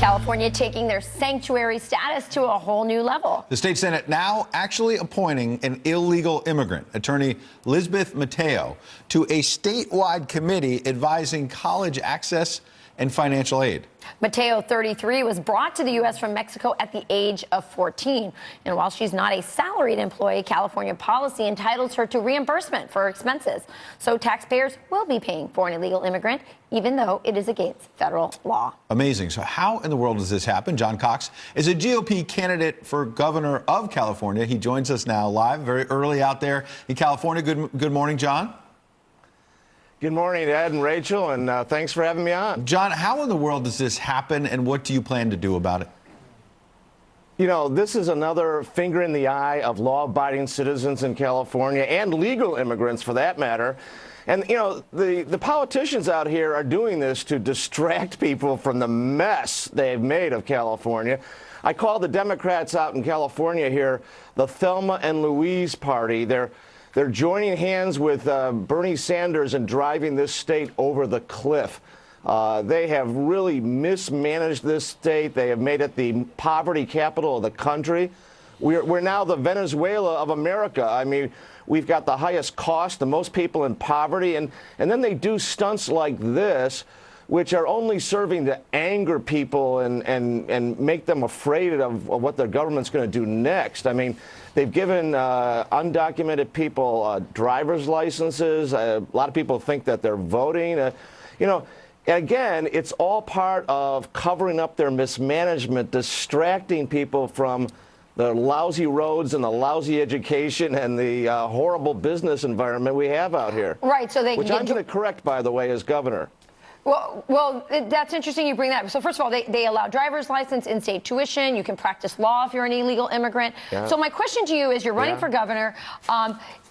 California taking their sanctuary status to a whole new level. The state Senate now actually appointing an illegal immigrant, attorney Lizbeth Mateo, to a statewide committee advising college access and financial aid. Mateo, 33, was brought to the U.S. from Mexico at the age of 14. And while she's not a salaried employee, California policy entitles her to reimbursement for her expenses. So taxpayers will be paying for an illegal immigrant, even though it is against federal law. Amazing. So how in the world does this happen? John Cox is a GOP candidate for governor of California. He joins us now live, very early out there in California. Good morning, John. Good morning, Ed and Rachel, and thanks for having me on. John, how in the world does this happen, and what do you plan to do about it? You know, this is another finger in the eye of law-abiding citizens in California, and legal immigrants, for that matter. And, you know, the politicians out here are doing this to distract people from the mess they've made of California. I call the Democrats out in California here the Thelma and Louise party. They're joining hands with Bernie Sanders and driving this state over the cliff. They have really mismanaged this state. They have made it the poverty capital of the country. We're now the Venezuela of America. I mean, we've got the highest cost, the most people in poverty, and then they do stunts like this, which are only serving to anger people and make them afraid of what their government's going to do next. I mean, they've given undocumented people driver's licenses. A lot of people think that they're voting. You know, again, it's all part of covering up their mismanagement, distracting people from the lousy roads and the lousy education and the horrible business environment we have out here. Right. So which I'm going to correct, by the way, as governor. Well, that's interesting you bring that. So first of all, they allow driver's license, in-state tuition. You can practice law if you're an illegal immigrant. Yeah. So my question to you is, you're running for governor.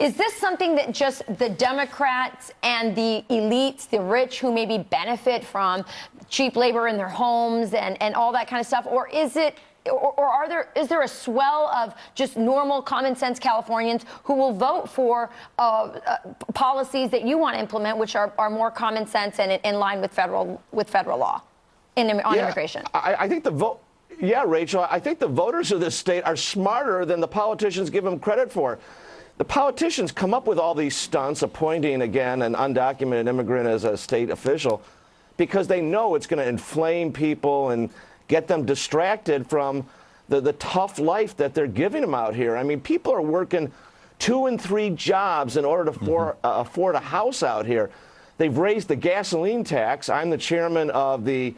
Is this something that just the Democrats and the elites, the rich who maybe benefit from cheap labor in their homes and all that kind of stuff? Or is it... Or is there a swell of just normal, common sense Californians who will vote for policies that you want to implement, which are more common sense and in line with federal law on immigration? I think the vote. Yeah, Rachel, I think the voters of this state are smarter than the politicians give them credit for. The politicians come up with all these stunts, appointing, again, an undocumented immigrant as a state official, because they know it's going to inflame people and get them distracted from the tough life that they're giving them out here. I mean, people are working 2 and 3 jobs in order to afford a house out here. They've raised the gasoline tax. I'm the chairman of the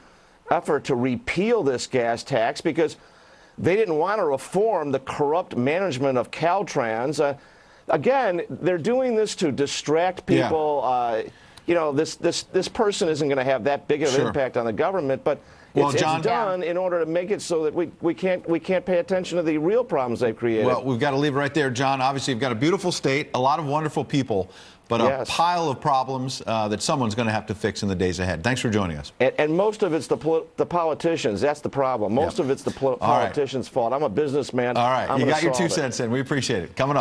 effort to repeal this gas tax because they didn't want to reform the corrupt management of Caltrans. Again, they're doing this to distract people. Yeah. You know, this person isn't going to have that big of an impact on the government, but it's done in order to make it so that we can't pay attention to the real problems they've created. Well, we've got to leave it right there, John. Obviously, you've got a beautiful state, a lot of wonderful people, but a pile of problems that someone's going to have to fix in the days ahead. Thanks for joining us. And most of it's the politicians. That's the problem. Most of it's the politicians' fault. I'm a businessman. All right. You got your 2 cents in. We appreciate it. Coming up.